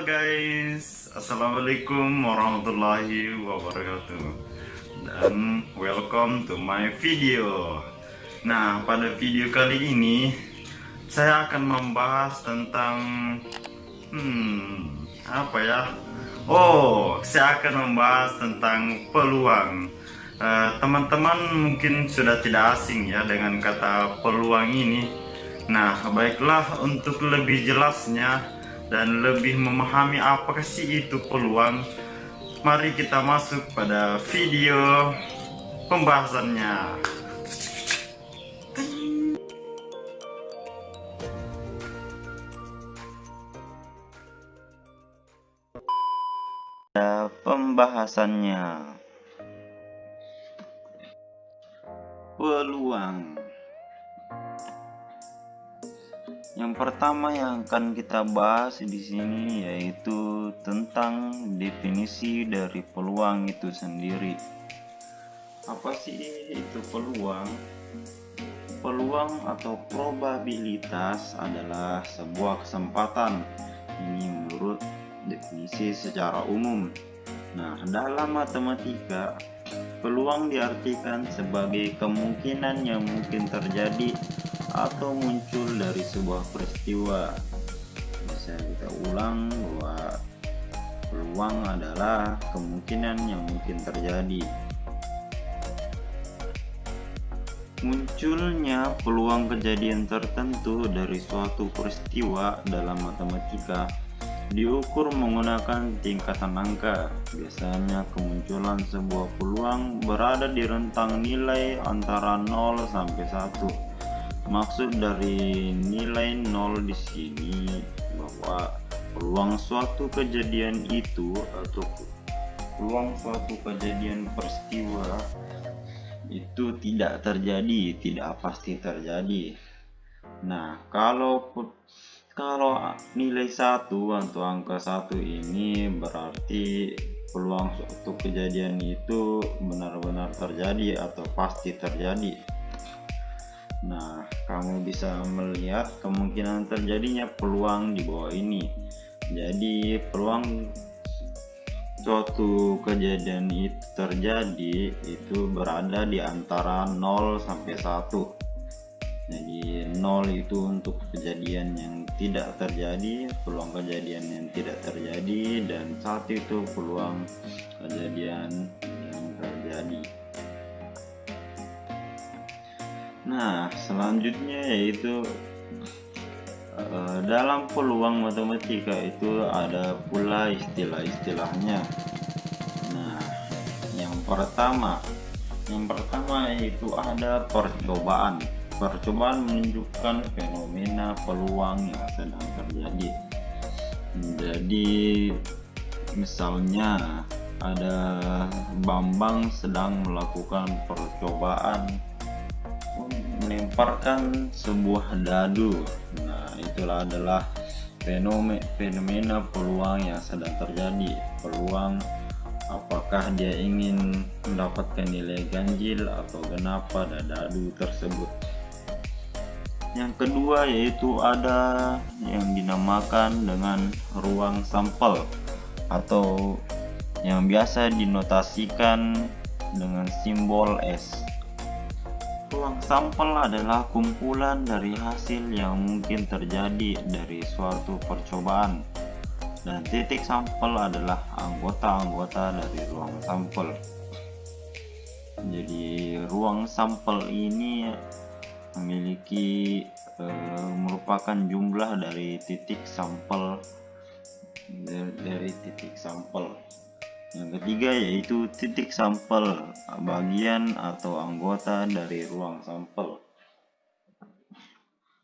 Halo guys, Assalamualaikum warahmatullahi wabarakatuh. Dan welcome to my video. Nah, pada video kali ini saya akan membahas tentang apa ya? Saya akan membahas tentang peluang. Teman-teman mungkin sudah tidak asing ya dengan kata peluang ini. Nah, baiklah, untuk lebih jelasnya dan lebih memahami apakah sih itu peluang, mari kita masuk pada video pembahasannya. Pembahasannya, peluang. Yang pertama yang akan kita bahas di sini yaitu tentang definisi dari peluang itu sendiri. Apa sih itu peluang? Peluang atau probabilitas adalah sebuah kesempatan. Ini menurut definisi secara umum. Nah, dalam matematika, peluang diartikan sebagai kemungkinan yang mungkin terjadi atau muncul dari sebuah peristiwa. Bisa kita ulang bahwa peluang adalah kemungkinan yang mungkin terjadi. Munculnya peluang kejadian tertentu dari suatu peristiwa dalam matematika diukur menggunakan tingkatan angka. Biasanya kemunculan sebuah peluang berada di rentang nilai antara 0 sampai 1. Maksud dari nilai 0 di sini bahwa peluang suatu kejadian itu atau peluang suatu kejadian peristiwa itu tidak terjadi, tidak pasti terjadi. Nah, kalau nilai 1 atau angka 1 ini berarti peluang suatu kejadian itu benar-benar terjadi atau pasti terjadi. Nah, kamu bisa melihat kemungkinan terjadinya peluang di bawah ini. Jadi, peluang suatu kejadian itu terjadi itu berada di antara 0 sampai 1. Jadi 0 itu untuk kejadian yang tidak terjadi, peluang kejadian yang tidak terjadi, dan 1 itu peluang kejadian yang terjadi. Nah, selanjutnya yaitu dalam peluang matematika itu ada pula istilah-istilahnya. Nah, yang pertama yaitu ada percobaan. Percobaan menunjukkan fenomena peluang yang sedang terjadi. Jadi, misalnya ada Bambang sedang melakukan percobaan melemparkan sebuah dadu. Nah, itulah adalah fenomena peluang yang sedang terjadi. Peluang apakah dia ingin mendapatkan nilai ganjil atau genap pada dadu tersebut. Yang kedua yaitu ada yang dinamakan dengan ruang sampel atau yang biasa dinotasikan dengan simbol S. Ruang sampel adalah kumpulan dari hasil yang mungkin terjadi dari suatu percobaan, dan titik sampel adalah anggota-anggota dari ruang sampel. Jadi ruang sampel ini merupakan jumlah dari titik sampel Yang ketiga yaitu titik sampel, bagian atau anggota dari ruang sampel.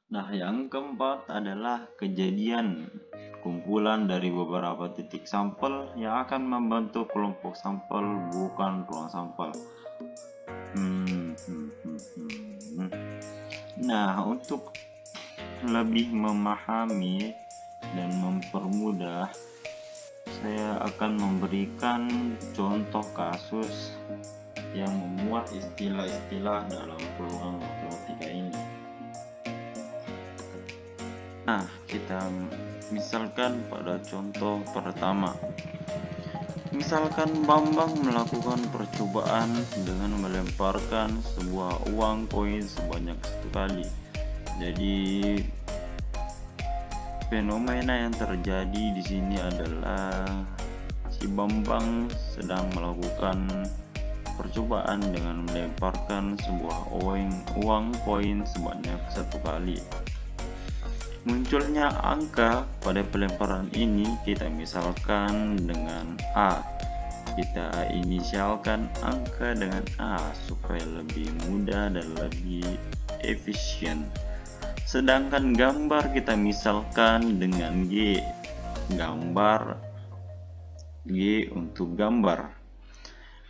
Nah, yang keempat adalah kejadian, kumpulan dari beberapa titik sampel yang akan membentuk kelompok sampel, bukan ruang sampel. Nah, untuk lebih memahami dan mempermudah, saya akan memberikan contoh kasus yang memuat istilah-istilah dalam peluang matematika ini. Nah, kita misalkan pada contoh pertama. Misalkan Bambang melakukan percobaan dengan melemparkan sebuah uang koin sebanyak 1 kali. Jadi fenomena yang terjadi di sini adalah si Bambang sedang melakukan percobaan dengan melemparkan sebuah uang koin sebanyak 1 kali. Munculnya angka pada pelemparan ini kita misalkan dengan A. Kita inisialkan angka dengan A supaya lebih mudah dan lebih efisien. Sedangkan gambar kita misalkan dengan G. Gambar G untuk gambar.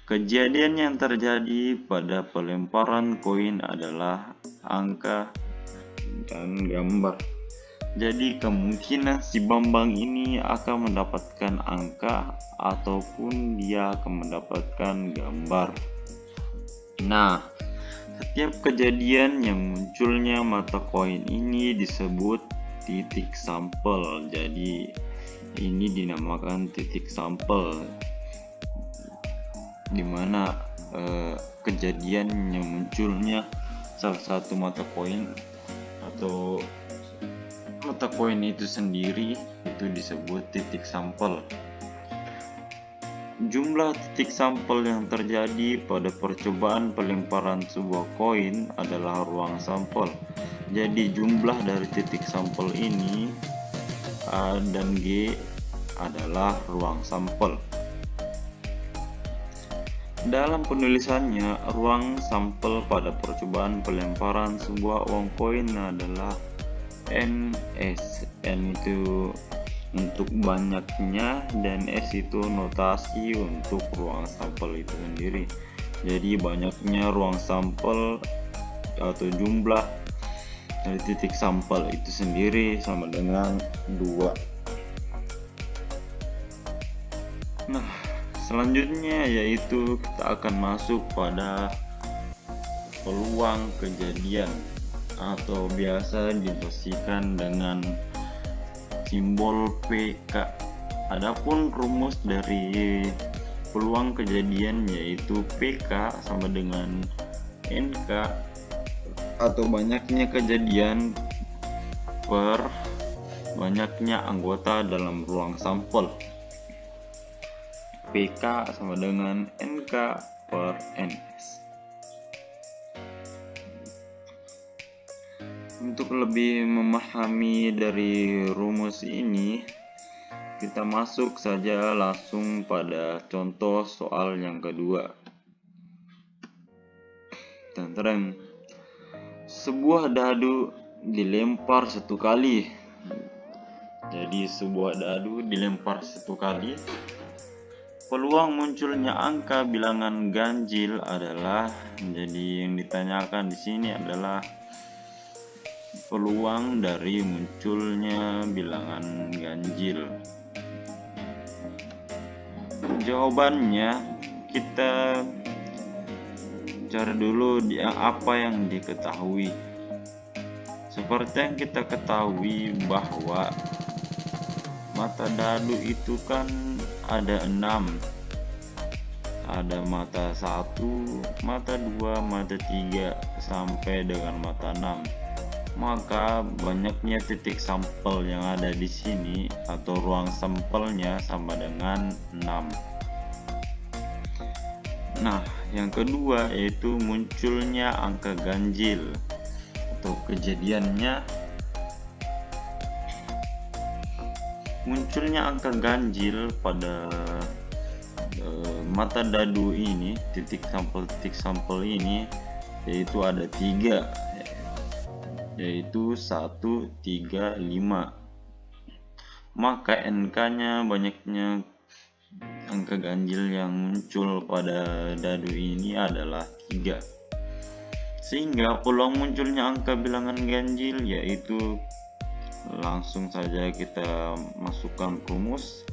Kejadian yang terjadi pada pelemparan koin adalah angka dan gambar. Jadi kemungkinan si Bambang ini akan mendapatkan angka ataupun dia akan mendapatkan gambar. Nah, setiap kejadian yang munculnya mata koin ini disebut titik sampel. Jadi ini dinamakan titik sampel, dimana kejadian yang munculnya salah satu mata koin atau mata koin itu sendiri itu disebut titik sampel. Jumlah titik sampel yang terjadi pada percobaan pelemparan sebuah koin adalah ruang sampel. Jadi jumlah dari titik sampel ini A dan G adalah ruang sampel. Dalam penulisannya, ruang sampel pada percobaan pelemparan sebuah uang koin adalah NS. N itu untuk banyaknya dan S itu notasi untuk ruang sampel itu sendiri. Jadi banyaknya ruang sampel atau jumlah dari titik sampel itu sendiri sama dengan 2. Nah, selanjutnya yaitu kita akan masuk pada peluang kejadian atau biasa dinotasikan dengan simbol PK. Adapun rumus dari peluang kejadian yaitu PK sama dengan NK atau banyaknya kejadian per banyaknya anggota dalam ruang sampel. PK sama dengan NK per NS. Untuk lebih memahami dari rumus ini, kita masuk saja langsung pada contoh soal yang kedua. Tentang sebuah dadu dilempar 1 kali. Jadi sebuah dadu dilempar 1 kali. Peluang munculnya angka bilangan ganjil adalah, jadi yang ditanyakan di sini adalah peluang dari munculnya bilangan ganjil. Jawabannya kita cari dulu apa yang diketahui. Seperti yang kita ketahui bahwa mata dadu itu kan ada 6. Ada mata 1, mata 2, mata 3 sampai dengan mata 6. Maka banyaknya titik sampel yang ada di sini atau ruang sampelnya sama dengan 6. Nah, yang kedua yaitu munculnya angka ganjil atau kejadiannya munculnya angka ganjil pada mata dadu ini, titik sampel ini yaitu ada 3, yaitu 1, 3, 5. Maka NK-nya banyaknya angka ganjil yang muncul pada dadu ini adalah 3. Sehingga peluang munculnya angka bilangan ganjil yaitu langsung saja kita masukkan rumus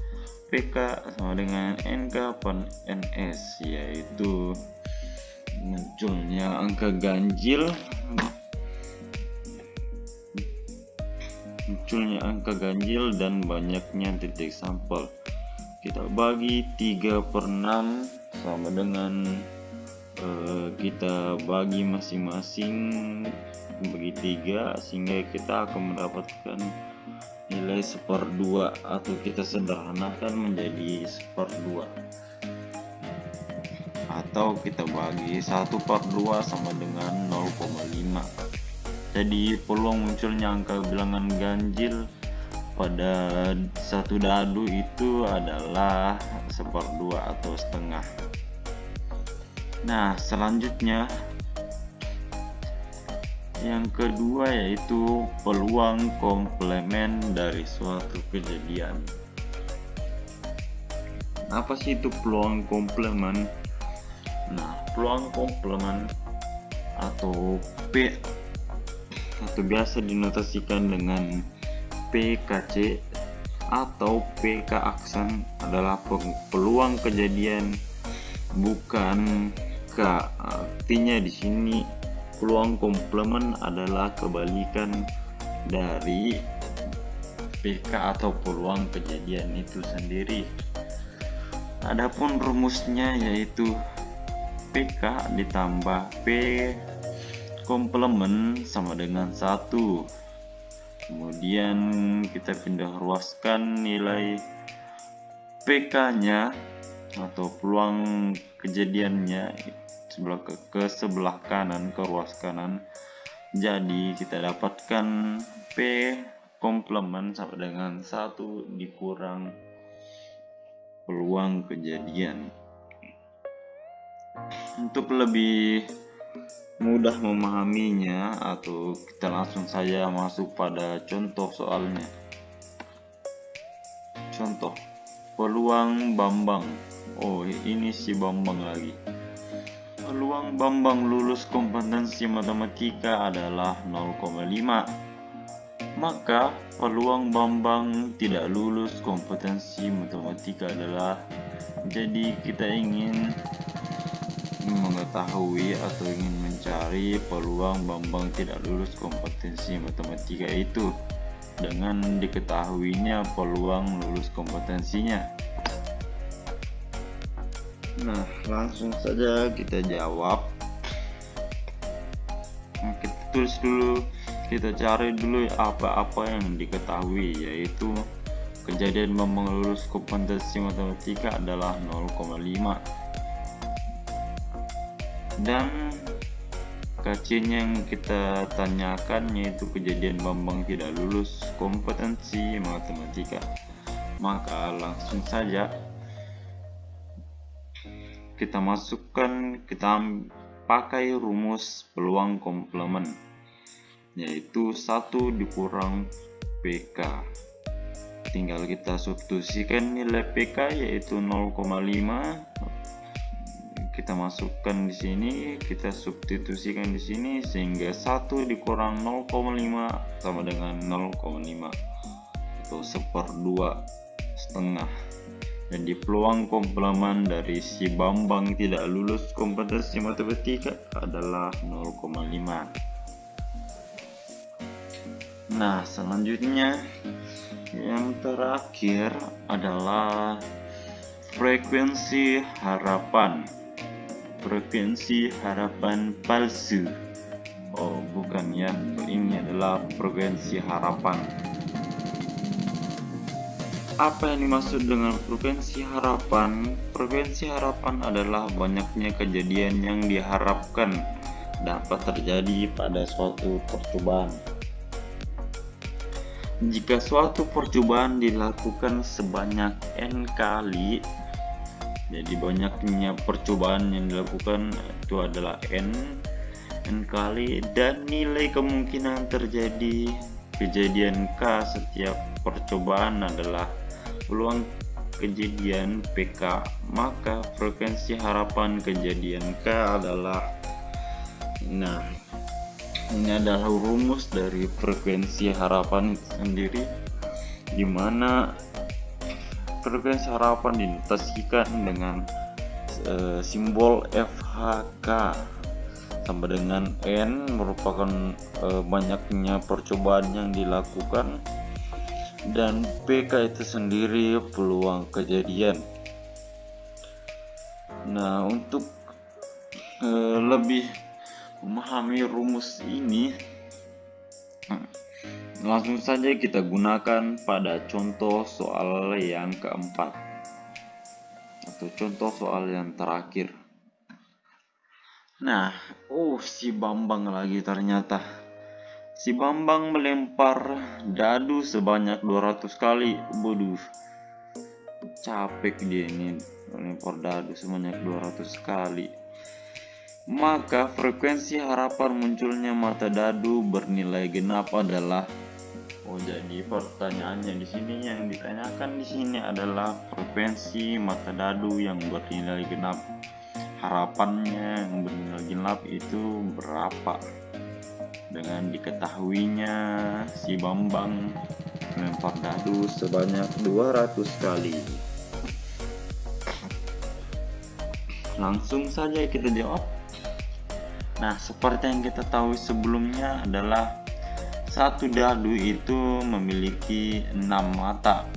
PK sama dengan NK per NS, yaitu munculnya angka ganjil munculnya angka ganjil dan banyaknya titik sampel. Kita bagi 3/6 sama dengan kita bagi masing-masing bagi 3, sehingga kita akan mendapatkan nilai 1/2, atau kita sederhanakan menjadi 1/2, atau kita bagi 1/2 sama dengan 0,5. Jadi peluang munculnya angka bilangan ganjil pada satu dadu itu adalah 1/2 atau setengah. Nah, selanjutnya yang kedua yaitu peluang komplement dari suatu kejadian. Apa sih itu peluang komplement? Nah, peluang komplement atau P, atau biasa dinotasikan dengan PKC atau PK aksen, adalah peluang kejadian bukan K. Artinya di sini peluang komplement adalah kebalikan dari PK atau peluang kejadian itu sendiri. Adapun rumusnya yaitu PK ditambah P komplement sama dengan 1. Kemudian kita pindah ruaskan nilai PK nya atau peluang kejadiannya ke sebelah kanan, ke ruas kanan. Jadi kita dapatkan P komplement sama dengan 1 dikurang peluang kejadian. Untuk lebih mudah memahaminya, atau kita langsung saja masuk pada contoh soalnya. Contoh peluang Bambang. Oh, ini si Bambang lagi. Peluang Bambang lulus kompetensi matematika adalah 0,5. Maka peluang Bambang tidak lulus kompetensi matematika adalah, jadi kita ingin mengetahui atau ingin mencari peluang Bambang tidak lulus kompetensi matematika itu dengan diketahuinya peluang lulus kompetensinya. Nah, langsung saja kita jawab. Kita tulis dulu, kita cari dulu apa-apa yang diketahui, yaitu kejadian Bambang lulus kompetensi matematika adalah 0,5. Dan KC-nya yang kita tanyakan yaitu kejadian Bambang tidak lulus kompetensi matematika. Maka langsung saja kita masukkan, kita pakai rumus peluang komplement, yaitu 1 dikurang PK. Tinggal kita substitusikan nilai PK yaitu 0,5. Kita masukkan di sini, kita substitusikan di sini, sehingga 1 dikurang 0,5 sama dengan 0,5 atau 1/2 setengah. Jadi peluang komplement dari si Bambang tidak lulus kompetensi matematika adalah 0,5. Nah, selanjutnya yang terakhir adalah frekuensi harapan. Frekuensi harapan palsu. Oh, bukan ya, ini adalah frekuensi harapan. Apa yang dimaksud dengan frekuensi harapan? Frekuensi harapan adalah banyaknya kejadian yang diharapkan dapat terjadi pada suatu percobaan. Jika suatu percobaan dilakukan sebanyak n kali, jadi banyaknya percobaan yang dilakukan itu adalah n kali, dan nilai kemungkinan terjadi kejadian K setiap percobaan adalah peluang kejadian PK. Maka frekuensi harapan kejadian K adalah, nah, ini adalah rumus dari frekuensi harapan sendiri, di mana frekuensi harapan dinotasikan dengan simbol FHK. sama dengan N merupakan banyaknya percobaan yang dilakukan, dan PK itu sendiri peluang kejadian. Nah, untuk lebih memahami rumus ini, langsung saja kita gunakan pada contoh soal yang keempat atau contoh soal yang terakhir. Nah, si Bambang lagi ternyata. Si Bambang melempar dadu sebanyak 200 kali. Bodoh, capek dia ini melempar dadu sebanyak 200 kali. Maka frekuensi harapan munculnya mata dadu bernilai genap adalah, jadi pertanyaannya di sini, yang ditanyakan di sini adalah frekuensi mata dadu yang bernilai genap. Harapannya yang bernilai genap itu berapa? Dengan diketahuinya si Bambang melempar dadu sebanyak 200 kali. Langsung saja kita jawab. Nah, seperti yang kita tahu sebelumnya adalah satu dadu itu memiliki 6 mata,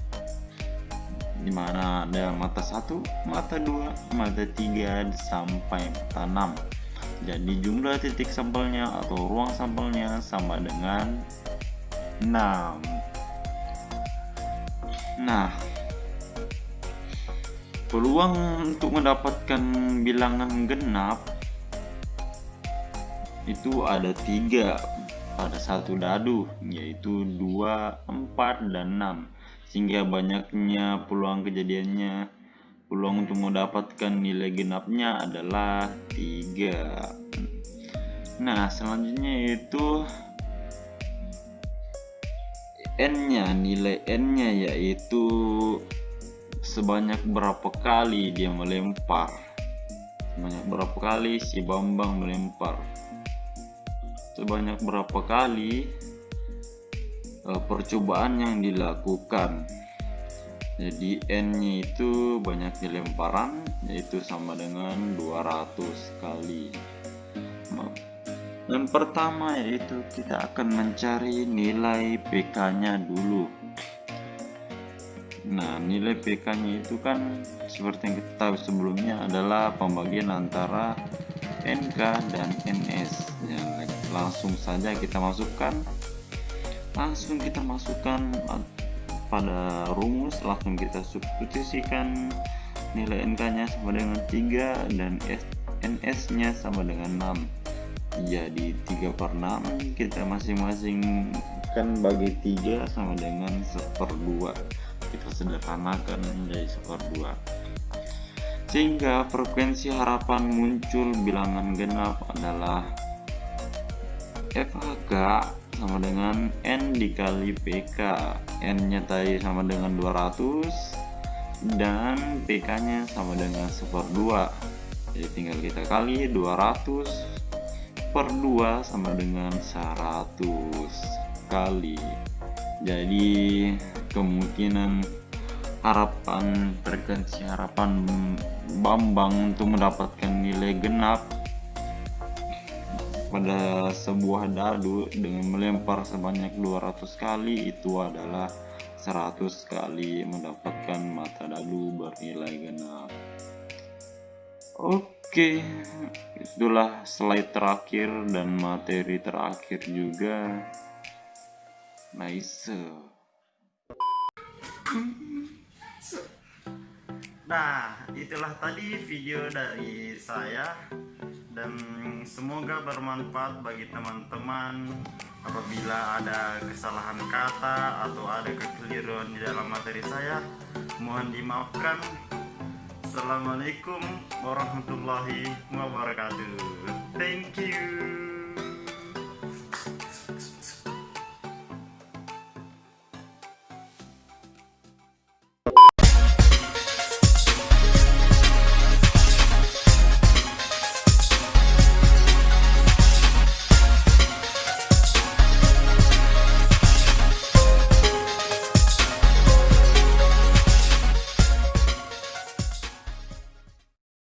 dimana ada mata 1, mata 2, mata 3 sampai mata 6. Jadi jumlah titik sampelnya atau ruang sampelnya sama dengan 6. Nah, peluang untuk mendapatkan bilangan genap itu ada 3 pada satu dadu, yaitu 2, 4, dan 6. Sehingga banyaknya peluang kejadiannya, peluang untuk mendapatkan nilai genapnya adalah 3. Nah, selanjutnya itu N-nya, nilai N-nya yaitu sebanyak berapa kali dia melempar. Sebanyak berapa kali si Bambang melempar. Sebanyak berapa kali percobaan yang dilakukan. Jadi N-nya itu banyaknya lemparan, yaitu sama dengan 200 kali. Yang pertama yaitu kita akan mencari nilai PK-nya dulu. Nah, nilai PK-nya itu kan seperti yang kita tahu sebelumnya adalah pembagian antara NK dan NS. Langsung saja kita masukkan pada rumus, langsung kita substitusikan nilai NK-nya sama dengan 3 dan NS-nya sama dengan 6. Jadi 3/6 kita masing-masing kan bagi 3 sama dengan 1/2. Kita sederhanakan menjadi 1/2. Sehingga frekuensi harapan muncul bilangan genap adalah FHK sama dengan N dikali PK. N-nya tadi sama dengan 200 dan PK-nya sama dengan 1/2. Jadi tinggal kita kali 200/2 sama dengan 100 kali. Jadi kemungkinan frekuensi harapan Bambang untuk mendapatkan nilai genap pada sebuah dadu dengan melempar sebanyak 200 kali itu adalah 100 kali mendapatkan mata dadu bernilai genap. Oke, itulah slide terakhir dan materi terakhir juga. Nice. Nah, itulah tadi video dari saya, dan semoga bermanfaat bagi teman-teman. Apabila ada kesalahan kata atau ada kekeliruan di dalam materi saya, mohon dimaafkan. Assalamualaikum warahmatullahi wabarakatuh. Thank you.